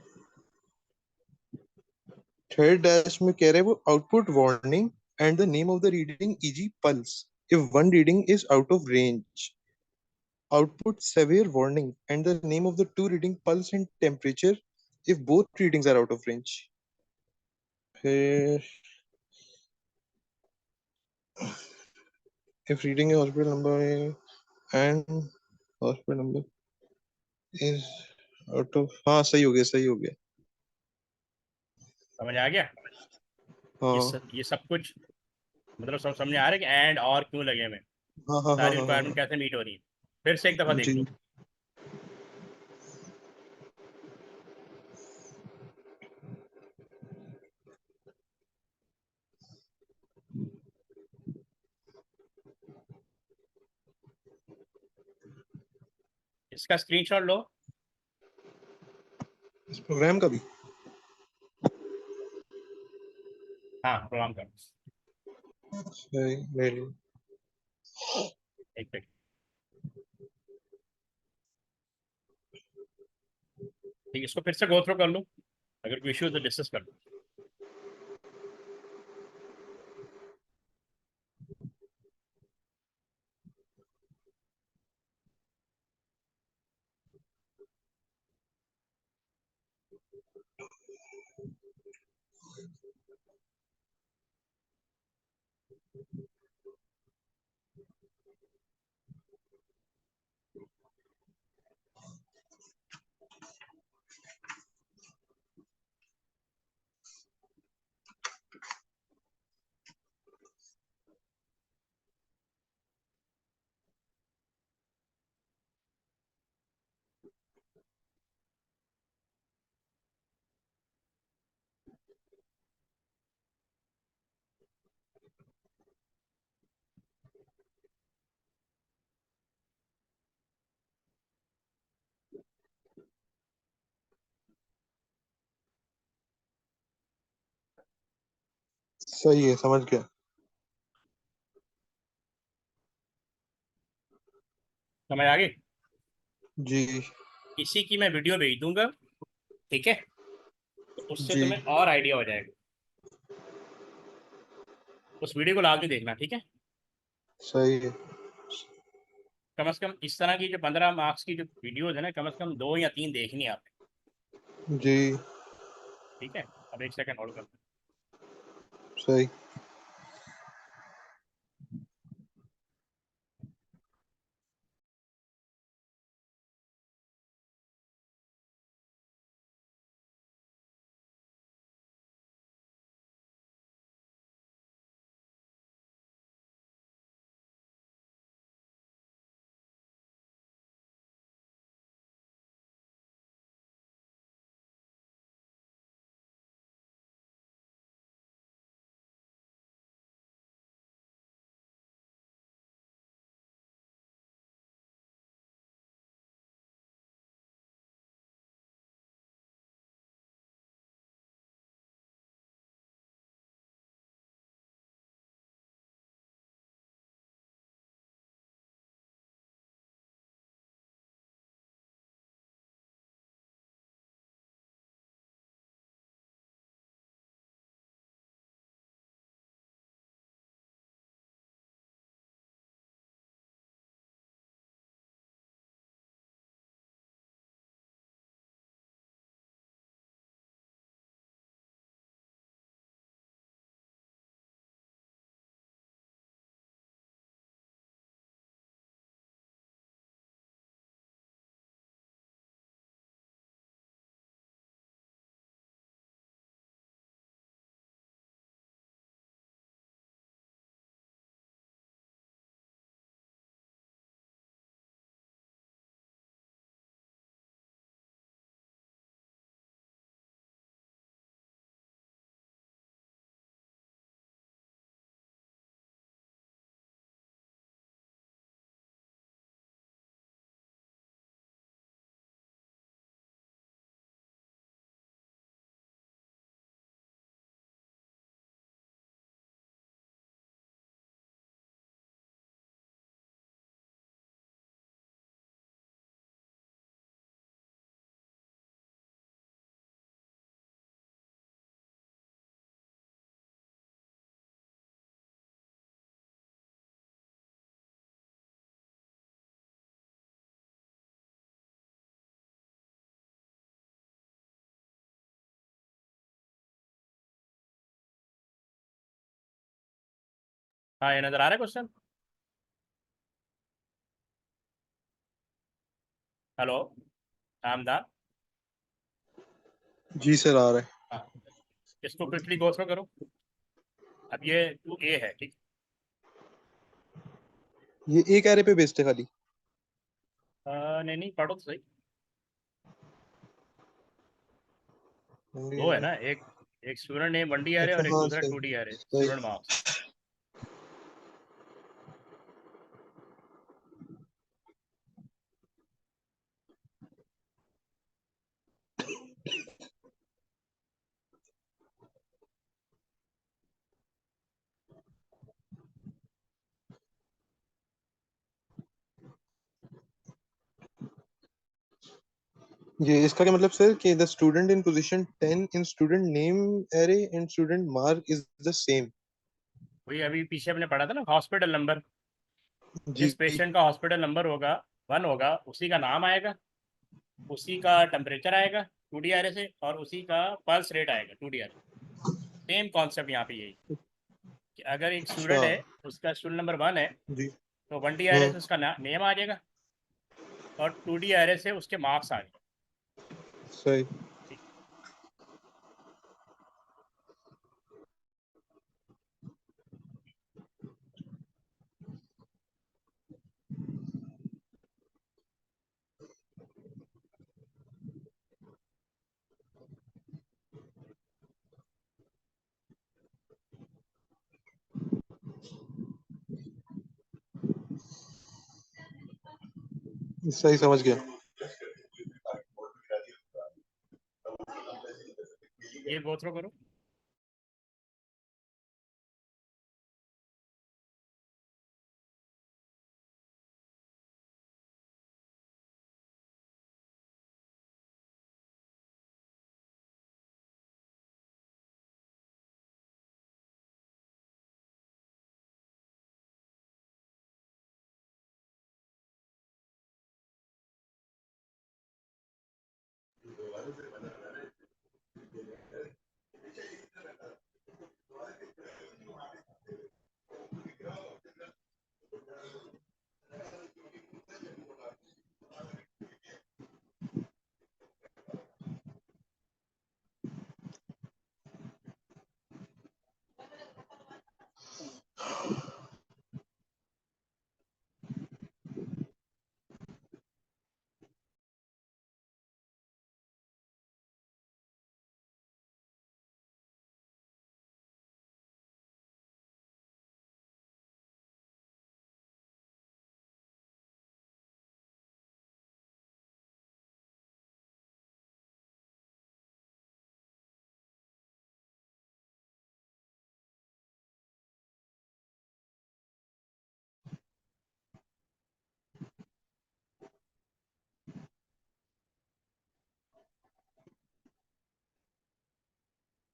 थर्ड डैश में कह रहे हैं वो output warning and the name of the reading easy pulse if one reading is out of range, output severe warning and the name of the two reading pulse and temperature if both readings are out of range. फिर if reading a hospital number and hospital number is out of, हाँ सही हो गया, सही हो गया। समझ आ गया? हाँ ये सब कुछ मतलब सब समझ आ रहा है कि एंड और क्यों लगे हुए हैं, हाँ हाँ हाँ सारी हाँ हाँ रिक्वायरमेंट हाँ। कैसे मीट हो रही है। फिर से एक दफा देख जी। लो। इसका स्क्रीनशॉट लो। इस प्रोग्राम का भी। हाँ, प्रोग्राम कर। सही ले लो। एक सेकंड। ठीक है, इसको फिर से गो थ्रू कर लो, अगर कोई इश्यू तो डिस्कस कर लो। सही है, समझ गया। समझ आ गई? जी इसी की मैं वीडियो भेज दूंगा, ठीक है, तो उससे जी। तुम्हें और आइडिया हो जाएगा। उस वीडियो को लाजमी देखना, ठीक है। सही है। कम से कम इस तरह की जो 15 मार्क्स की जो वीडियोज है ना, कम से कम 2 या 3 देखनी है आपने। जी। ठीक है, अब एक सेकंड होल्ड कर। सही। हाँ, ये नजर आ रहा है क्वेश्चन? हेलो रामदा। जी सर आ रहा है। हाँ, इसको क्विकली गो थ्रू करो। अब ये 2A है, ठीक। ये एक एरे पे बेस्ड है खाली? नहीं नहीं, पढ़ो तो सही। होंगे दो है यार। ना, एक एक स्टूडेंट नेम 1D आ रहा है अच्छा और एक हाँ दूसरा सही 2D आ रहा है, सही। Student marks. ये इसका क्या मतलब सर कि the student in position 10 in student name array and student mark is the same? वही अभी पीछे हमने पढ़ा था ना, हॉस्पिटल नंबर। जिस जी। पेशेंट का हॉस्पिटल नंबर होगा 1 होगा, उसी का नाम आएगा, उसी का टेम्परेचर आएगा 2D आ रहे से, और उसी का पल्स रेट आएगा 2D आ रहे। सेम कॉन्सेप्ट यहाँ पे यही कि अगर एक अच्छा। स्टूडेंट है, उसका स्टूडेंट नंबर 1 है, जी। तो 1D आ रहे से उसका नेम आ जाएगा, और 2D आ रहे से उसके मार्क्स आ जाएंगे। सही। ठीक। सही समझ गया। ये गो थ्रू करो।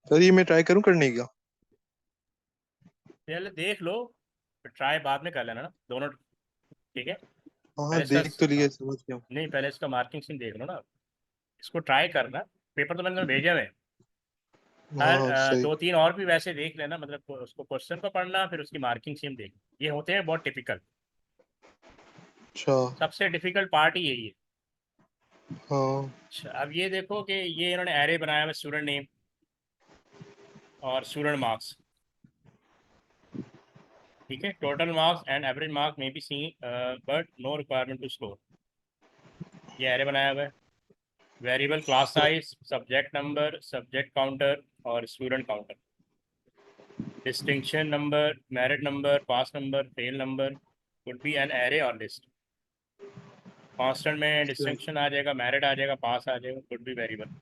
सर ये मैं ट्राई करूं करने का? पहले देख लो, ट्राई बाद में कर लेना ना दोनों, ठीक है। हाँ हाँ पहले इसका देख तो लिया, हाँ, समझ गया। नहीं पहले इसका मार्किंग सीन देख लो ना। इसको ट्राई करना। पेपर तो मैंने तुम्हें भेजा है। हाँ हर हाँ सही। 2-3 और भी वैसे देख लेना, मतलब उसको क्वेश्चन को पढ़ना, फिर उसकी मार्किंग सेम देख। ये होते हैं बहुत टिपिकल। अच्छा। सबसे डिफिकल्ट पार्ट ही यही है। हाँ अच्छा, अब ये देखो कि ये इन्होंने एरे बनाया हुआ, स्टूडेंट नेम और स्टूडेंट मार्क्स। ठीक है, total marks and average marks में be seen but no requirement to score. ये एरे बनाया हुआ है। वेरिएबल क्लास सही। Size, subject number, subject counter और student counter. Distinction number, merit number, pass number, fail number, would be an array और list. Constant में सही। Distinction आ जाएगा, मेरिट आ जाएगा, पास आ जाएगा, वुड बी वेरिएबल।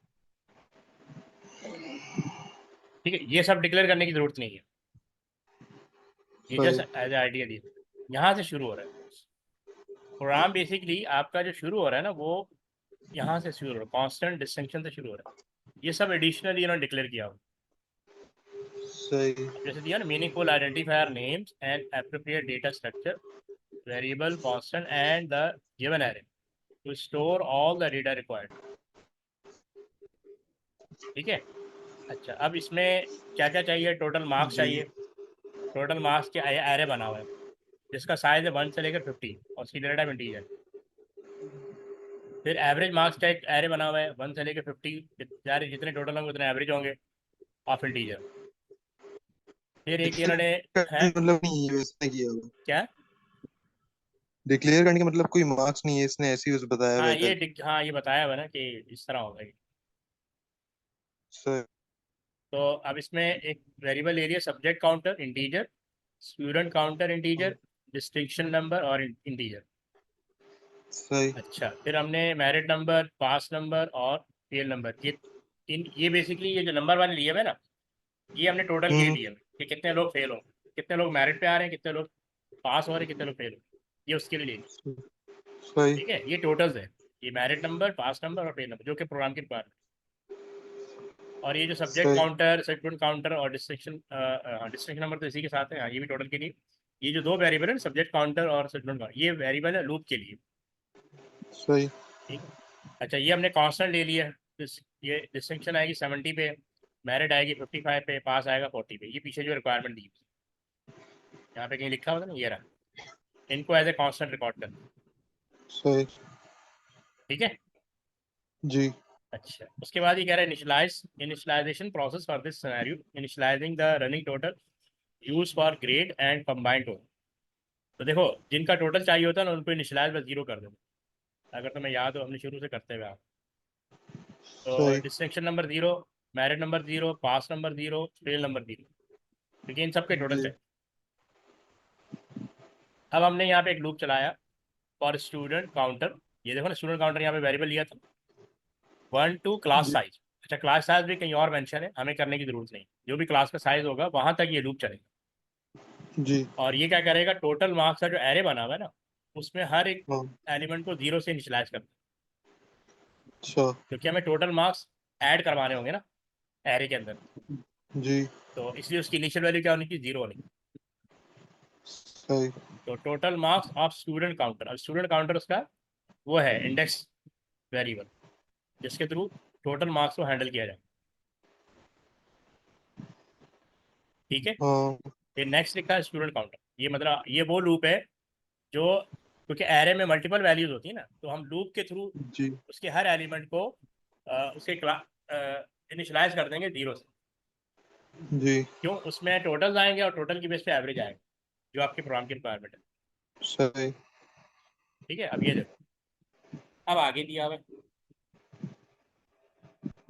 ठीक है, ये सब डिक्लेयर करने की जरूरत नहीं है। ये सही। जस्ट एज आइडिया दिया, यहाँ से शुरू हो रहा है प्रोग्राम। बेसिकली आपका जो शुरू हो रहा है ना, वो यहाँ से शुरू हो रहा है, कांस्टेंट डिस्टिंक्शन से शुरू हो रहा है। ये सब एडिशनली इन्होंने डिक्लेयर किया हुआ। सही। अब जैसे दिया ना, meaningful identifier names and appropriate data structure, variable constant and the given array to store all the data required. ठीक है। अच्छा, अब इसमें क्या क्या चाहिए? टोटल मार्क्स जी। चाहिए, टोटल मार्क्स के एरे बना हुआ है जिसका साइज है 1 से लेकर 50 और उसकी डेटा टाइप इंटीजर। फिर एवरेज मार्क्स का एक एरे बना हुआ है 1 से लेकर 50, यार जितने टोटल होंगे उतने एवरेज होंगे ऑफ इंटीजर। फिर एक इन्होंने है मतलब नहीं है इसने किया हुआ। क्या। डिक्लेयर करने का मतलब कोई मार्क्स नहीं है, इसने ऐसे ही उस बताया हुआ हाँ है ये खाली। हाँ ये बताया हुआ ना कि इस तरह होगा ये। सही। तो अब इसमें एक वेरिएबल ले लिया subject counter integer, student counter integer, distinction number और इंटीजर। सही। अच्छा फिर हमने मेरिट नंबर, पास नंबर और फेल नंबर, ये बेसिकली ये जो नंबर वाले लिए हुए ना, ये हमने टोटल के लिए हम्म। लिए हुए कि कितने लोग फेल होंगे, कितने लोग मेरिट पे आ रहे हैं, कितने लोग पास हो रहे हैं, कितने लोग फेल हो रहे हैं, ये उसके लिए लिए। सही। ठीक है ये टोटल्स है, ये मेरिट नंबर, पास नंबर और फेल नंबर जो कि प्रोग्राम की रिक्वायरमेंट। और ये जो सब्जेक्ट सही। काउंटर, सेगमेंट काउंटर और डिस्ट्रिक्शन डिस्ट्रिक्शन नंबर तो इसी के साथ है, हाँ ये भी टोटल के लिए। ये जो दो वेरिएबल है सब्जेक्ट काउंटर और सेगमेंट काउंटर, ये वेरिएबल है लूप के लिए। सही। ठीक है। अच्छा ये हमने कांस्टेंट ले लिया, ये डिस्टिंक्शन आएगी 70 पे, मेरिट आएगी 55 पे, पास आएगा 40 पे, ये पीछे जो रिक्वायरमेंट दी यहाँ पे कहीं लिखा होगा ना, ये रहा, इनको एज ए कांस्टेंट रिकॉर्ड करना। सही। ठीक है। जी। अच्छा उसके बाद ये कह रहा है initialisation process for this scenario, initialising the running total use for grade and combined total. तो देखो जिनका टोटल चाहिए होता है ना उनको इनिशियलाइज बस 0 कर देना, अगर तुम्हें याद हो हमने शुरू से करते हुए आप। तो सही। डिस्टिंक्शन नंबर 0, मेरिट नंबर 0, पास नंबर 0, फेल नंबर 0, क्योंकि इन सबके टोटल जी। चाहिए। अब हमने यहाँ पे एक लूप चलाया फॉर स्टूडेंट काउंटर, ये देखो ना स्टूडेंट काउंटर यहाँ पे वेरिएबल लिया था 1 टू क्लास जी। साइज। अच्छा क्लास साइज भी कहीं और मेंशन है, हमें करने की जरूरत नहीं, जो भी क्लास का साइज होगा वहां तक ये लूप चलेगा। जी। और ये क्या करेगा, टोटल मार्क्स का जो एरे बना हुआ है ना उसमें हर एक हाँ। एलिमेंट को 0 से इनिशियलाइज करता है, अच्छा। क्योंकि हमें टोटल मार्क्स ऐड करवाने होंगे ना एरे के अंदर। जी। तो इसलिए उसकी इनिशियल वैल्यू क्या होनी चाहिए, 0 होनी। सही। तो total marks of student counter, अब स्टूडेंट काउंटर उसका वो है इंडेक्स वेरिएबल जिसके थ्रू टोटल मार्क्स को हैंडल किया जाए। ठीक है। हाँ। फिर नेक्स्ट लिखा है स्टूडेंट काउंटर, ये मतलब ये वो लूप है जो, क्योंकि एरे में मल्टीपल वैल्यूज होती है ना तो हम लूप के थ्रू जी। उसके हर एलिमेंट को उसके इनिशलाइज कर देंगे 0 से। जी। क्यों, उसमें टोटल्स आएंगे और टोटल की बेस पे एवरेज आएगा जो आपके प्रोग्राम की रिक्वायरमेंट है। सही। ठीक है अब ये देखो, अब आगे दिया हुआ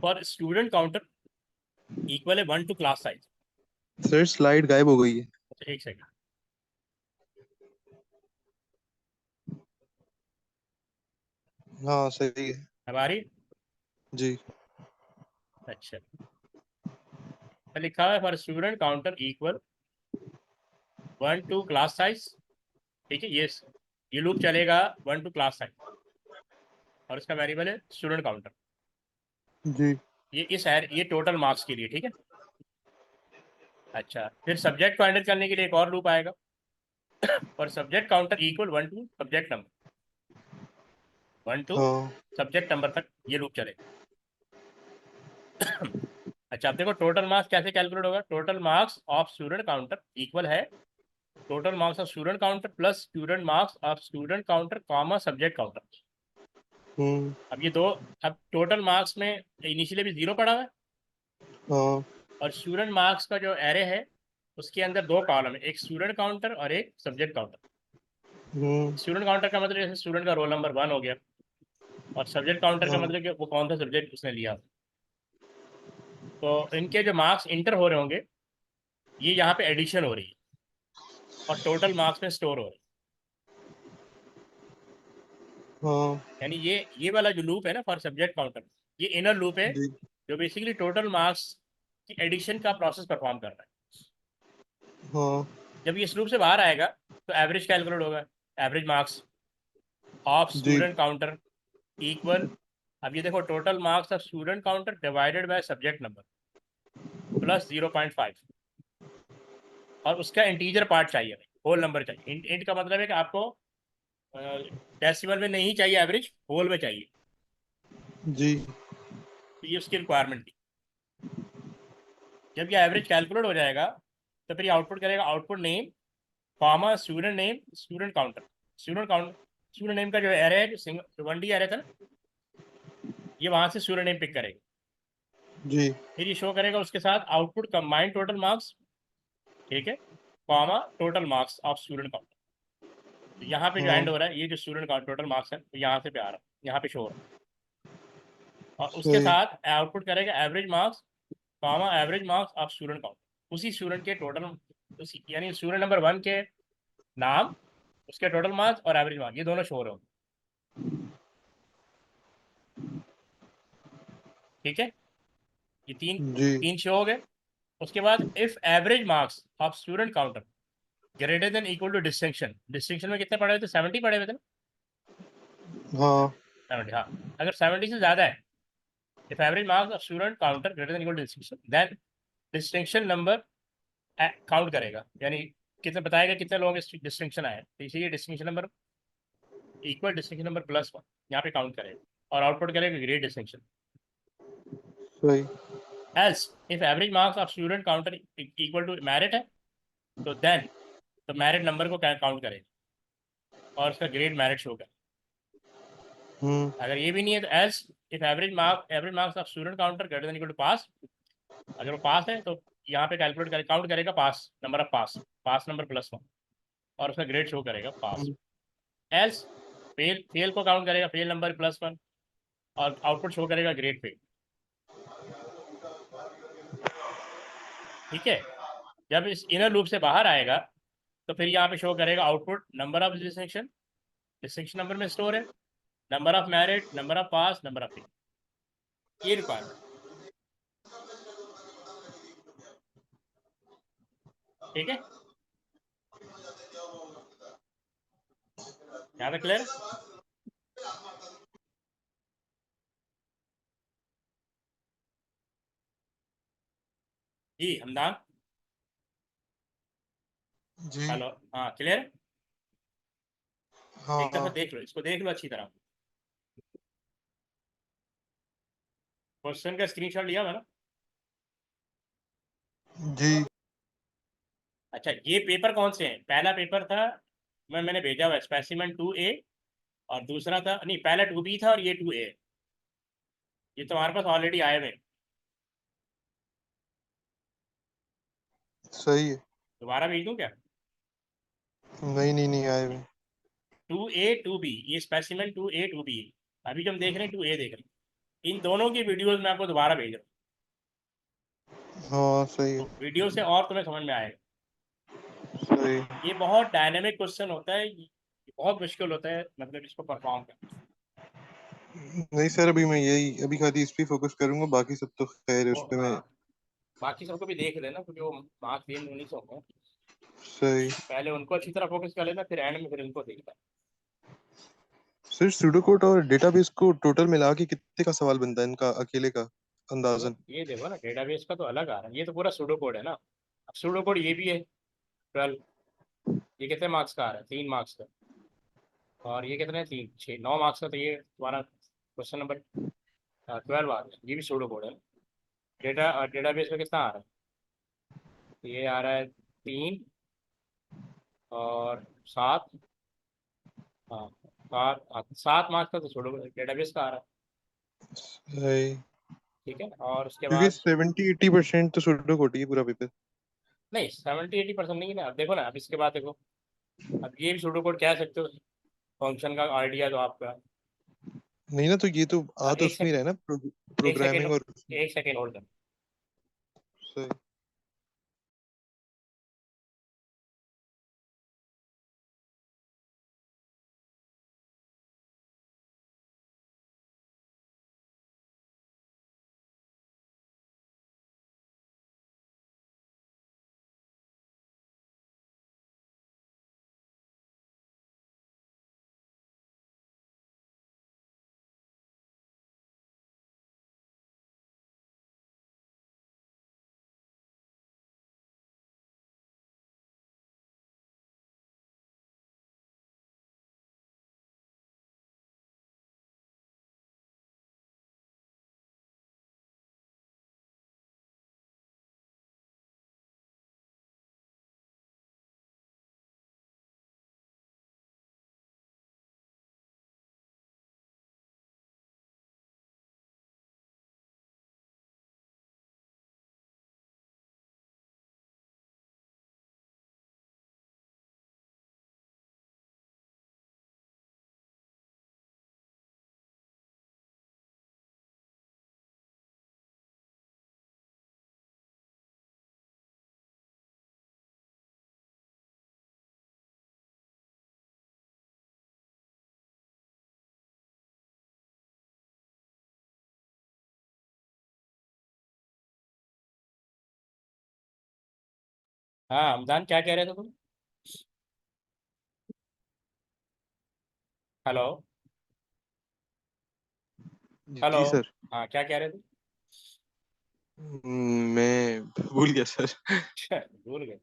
फॉर स्टूडेंट काउंटर इक्वल है 1 to class size. Sir slide गायब हो गई है। अच्छा एक सेकंड, हाँ सही है। अब आ रही। जी। अच्छा तो लिखा हुआ है for student counter equal 1 to class size. ठीक है ये लूप चलेगा 1 टू क्लास साइज और इसका वेरिएबल है स्टूडेंट काउंटर। जी। ये टोटल मार्क्स के लिए। ठीक है। अच्छा फिर सब्जेक्ट को हैंडल करने के लिए एक और लूप आएगा और subject counter equal 1 to subject number, 1 to हाँ। सब्जेक्ट नंबर तक ये लूप चलेगा। अच्छा अब देखो टोटल मार्क्स कैसे कैलकुलेट होगा, total marks of student counter equal है total marks of student counter plus student marks of student counter comma subject counter. Hmm. अब ये दो, अब टोटल मार्क्स में इनिशियली भी 0 पड़ा हुआ है हाँ। और स्टूडेंट मार्क्स का जो एरे है उसके अंदर दो कॉलम है, एक स्टूडेंट काउंटर और एक सब्जेक्ट काउंटर। हम्म। स्टूडेंट काउंटर का मतलब जैसे स्टूडेंट का रोल नंबर 1 हो गया और सब्जेक्ट काउंटर का हाँ। मतलब कि वो कौन सा सब्जेक्ट उसने लिया। तो इनके जो मार्क्स इंटर हो रहे होंगे ये यहाँ पे एडिशन हो रही है और टोटल मार्क्स में स्टोर हो रहे हैं। हाँ। यानी ये वाला जो लूप है ना फॉर सब्जेक्ट काउंटर, ये इनर लूप है जी। जो बेसिकली टोटल मार्क्स की एडिशन का प्रोसेस परफॉर्म कर रहा है। हाँ। जब ये इस लूप से बाहर आएगा तो एवरेज कैलकुलेट होगा, एवरेज मार्क्स ऑफ जी। स्टूडेंट काउंटर इक्वल, अब ये देखो total marks of student counter divided by subject number plus 0.5 और उसका इंटीजर पार्ट चाहिए, होल नंबर चाहिए। इंट का मतलब है कि आपको डेसिमल में नहीं चाहिए, एवरेज होल में चाहिए। जी। तो ये उसकी रिक्वायरमेंट थी। जब ये एवरेज कैलकुलेट हो जाएगा तो फिर ये आउटपुट करेगा output name comma student name student counter. Student name का जो एरे है, जो 1D एरे था ना, ये वहां से स्टूडेंट नेम पिक करेगा। जी। फिर ये शो करेगा उसके साथ आउटपुट कंबाइंड टोटल मार्क्स, ठीक है, comma total marks of student counter. तो यहाँ पे जो एंड हो रहा है, ये जो स्टूडेंट का टोटल मार्क्स है, तो यहाँ से पे आ रहा है, यहाँ पे शो हो रहा है। और उसके सही। साथ आउटपुट करेगा average marks comma average marks of student counter, उसी स्टूडेंट के टोटल, उसी यानी स्टूडेंट नंबर 1 के नाम, उसके टोटल मार्क्स और एवरेज मार्क्स, ये दोनों शो हो रहे होंगे। ठीक है, ये तीन जी। तीन शो हो गए। उसके बाद if average marks of student counter greater than equal to distinction, distinction में कितने पढ़े हुए थे, 70 पढ़े हुए थे ना, हाँ। 70, हाँ, अगर 70 से ज़्यादा है, if average marks of student counter greater than equal to distinction, then distinction number count करेगा, यानी कितने बताएगा कितने लोगों के डिस्टिंक्शन आए, तो इसीलिए distinction number equal distinction number +1 यहाँ पे काउंट करेगा और आउटपुट करेगा ग्रेड डिस्टिंक्शन। सही। Else if average marks of student counter equal to merit है, तो देन तो मेरिट नंबर को काउंट करेगा और उसका ग्रेड मेरिट शो करेगा। अगर ये भी नहीं है तो else if average marks of student counter greater than equal to pass, अगर वो पास है तो यहाँ पे कैलकुलेट करे काउंट करेगा पास नंबर ऑफ पास नंबर +1 और उसका ग्रेड शो करेगा पास। एल्स फेल को काउंट करेगा फेल नंबर +1 और आउटपुट शो करेगा ग्रेड फेल। ठीक है, जब इस इनर लूप से बाहर आएगा तो फिर यहाँ पे शो करेगा output number of distinction, distinction number में स्टोर है, number of merit, number of pass, number of fail, ये रिक्वायरमेंट। ठीक है, यहाँ पे क्लियर। जी हमदान, जी। हेलो, हाँ क्लियर। हाँ। एक दफा देख लो, इसको देख लो अच्छी तरह, क्वेश्चन का स्क्रीनशॉट लिया हुआ ना। जी। अच्छा, ये पेपर कौन से हैं, पहला पेपर था मैंने भेजा हुआ स्पेसिमेन 2A, और दूसरा था, नहीं पहला 2B था और ये 2A, ये तुम्हारे पास ऑलरेडी आए हुए हैं। सही है। दोबारा भेज दूँ क्या। नहीं नहीं नहीं आए हुए। 2A 2B, ये स्पेसिमेन 2A 2B, अभी जो हम देख रहे हैं 2A देख रहे हैं, इन दोनों की वीडियोस मैं आपको दोबारा भेज रहा हाँ सही हूँ, है। तो वीडियो से और तुम्हें समझ में आएगा। सही। ये बहुत डायनेमिक क्वेश्चन होता है, ये बहुत मुश्किल होता है, मतलब इसको परफॉर्म करना। नहीं सर, अभी मैं यही अभी खाली इस पे फोकस करूंगा, बाकी सब तो खैर है, उस पे मैं। हाँ, बाकी सबको भी देख लेना क्योंकि वो मार्क्स देने उन्हीं से होंगे, सही। पहले उनको अच्छी तरह फोकस कर लेना, फिर एंड में फिर इनको देखना। सर सुडोकोड और डेटाबेस को टोटल मिला के कितने का सवाल बनता है इनका अकेले का तो अंदाजन? ये देखो ना, डेटाबेस का तो अलग आ रहा है, ये तो पूरा सूडो कोड है ना। अब सूडो कोड ये भी है 12, ये कितने मार्क्स का आ रहा है, 3 मार्क्स का, और ये कितने, 9 मार्क्स का, तो ये तुम्हारा क्वेश्चन नंबर 12 आ रहा है, ये भी सूडो कोड है। डेटाबेस में कितना आ रहा है, तो ये आ रहा है 3 और 7, हाँ 7 मार्क्स का तो सूडो डेटाबेस का आ रहा है। सही। ठीक है, और उसके क्योंकि बाद 70-80% तो सुडोकोड ही है पूरा पेपर। नहीं 70-80% नहीं है ना। अब देखो ना, अब इसके बाद देखो, अब ये भी सूडो कोड कह सकते हो, फंक्शन का आइडिया तो आपका। नहीं ना, तो ये तो आ तो एक उसमें ही रहा सेकंड, है ना, एक सेकंड, प्रोग्रामिंग और। एक सेकंड होल्ड कर। सही। हाँ हमदान, क्या कह रहे थे तुम? हेलो। हेलो। जी सर। हाँ क्या कह रहे थे? मैं भूल गया सर। अच्छा, भूल गए।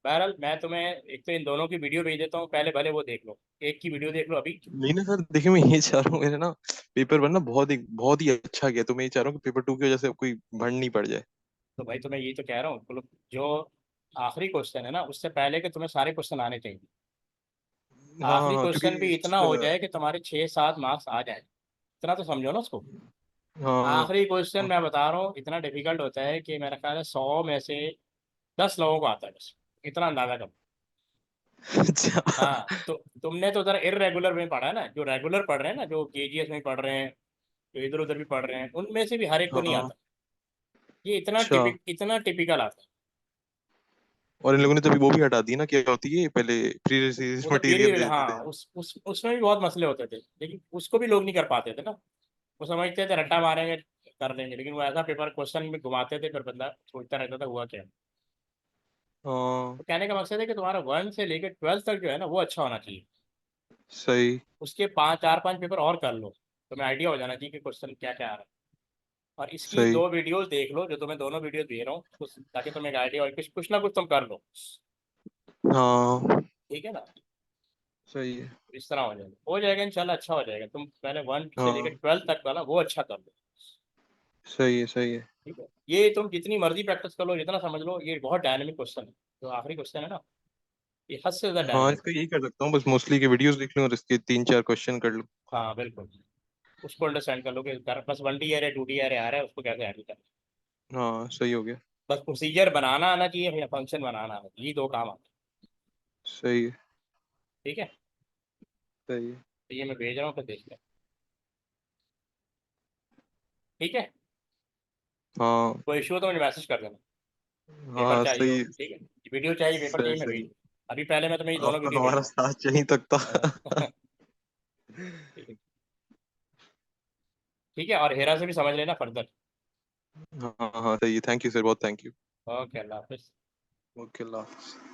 बहरहाल मैं तुम्हें एक तो इन दोनों की वीडियो भेज देता हूँ, पहले भले वो देख लो। एक की वीडियो देख लो अभी। नहीं ना सर, देखिए मैं ये चाह रहा हूँ, मेरे ना पेपर वन ना बहुत ही अच्छा गया, तो मैं ये चाह रहा हूँ कि पेपर टू की वजह से अब कोई भंड नहीं पड़ जाए। तो भाई तुम्हें ये तो कह रहा हूँ, मतलब जो आखिरी क्वेश्चन है ना, उससे पहले के तुम्हें सारे क्वेश्चन आने चाहिए। हाँ हाँ आखिरी हाँ, क्योंकि क्वेश्चन भी इतना हो जाए कि तुम्हारे 6-7 मार्क्स आ जाए, इतना तो समझो ना उसको। हाँ आखिरी क्वेश्चन हाँ, मैं बता रहा हूँ इतना डिफिकल्ट होता है कि मेरा ख्याल है 100 में से 10 लोगों को आता है बस। इतना अंदाजा करो। अच्छा। हाँ तो तुमने तो उधर इरेगुलर में पढ़ा है ना, जो रेगुलर पढ़ रहे हैं ना, जो केजीएस में पढ़ रहे हैं, जो इधर उधर भी पढ़ रहे हैं, उनमें से भी हर एक को नहीं हाँ। आता। ये अच्छा, इतना टिपिकल आता है। और इन लोगों ने तो अभी वो भी हटा दी ना, क्या होती है पहले प्री वो रिसीज तो मटेरियल पीरियड, देते हाँ थे। उस उसमें भी बहुत मसले होते थे, लेकिन उसको भी लोग नहीं कर पाते थे ना। वो समझते थे रट्टा मारेंगे कर देंगे, लेकिन वो ऐसा पेपर क्वेश्चन में घुमाते थे, फिर बंदा सोचता रहता था हुआ क्या। हाँ तो कहने का मकसद है कि तुम्हारा 1 से लेकर 12 तक जो है ना, वो अच्छा होना चाहिए। सही। उसके 4-5 पेपर और कर लो, तुम्हें आइडिया हो जाना चाहिए कि क्वेश्चन क्या क्या आ रहा है। और इसकी सही। 2 वीडियोस देख लो, जो तुम्हें दोनों वीडियो दे रहा हूँ, ताकि तुम्हें एक आइडिया हो, कुछ कुछ ना कुछ तुम कर लो। हाँ ठीक है ना? सही है। इस तरह हो जाएगा इंशाल्लाह, अच्छा हो जाएगा। तुम पहले 1 से लेकर हाँ 12 तक वाला वो अच्छा कर लो। सही है, सही है। ठीक है, ये तुम जितनी मर्जी प्रैक्टिस कर लो, जितना समझ लो, ये बहुत डायनेमिक क्वेश्चन है। जो आखिरी क्वेश्चन है ना, ये हद से ज्यादा हाँ, डायनेमिक। इसका यही कर सकता हूँ, बस मोस्टली के वीडियोस देख लूँ और इसके 3-4 क्वेश्चन कर लूँ। हाँ बिल्कुल, उसको अंडरस्टैंड कर लो कि बस 1 डी आ रहा है, 2 डी आ रहा है, उसको कैसे हैंडल करना है। हाँ सही हो गया। बस प्रोसीजर बनाना आना चाहिए या फंक्शन बनाना आना चाहिए, ये 2 काम आते सही है। हैं। ठीक है, सही है। तो ये मैं भेज रहा हूँ, फिर देखते हैं। ठीक है, हाँ कोई इशू हो तो मुझे मैसेज कर देना। पेपर हाँ चाहिए हो, सही। ठीक है, वीडियो चाहिए, पेपर सही चाहिए, मैं सही। भेज। अभी पहले मैं तुम्हें ये दोनों आपका वीडियो हमारा भेजता साथ यहीं तक था। हूँ। ठीक है। ठीक है, और हेरा से भी समझ लेना फर्दर। हाँ हाँ सही है, थैंक यू सर, बहुत थैंक यू। ओके, अल्लाह हाफिज। ओके, अल्लाह हाफिज़।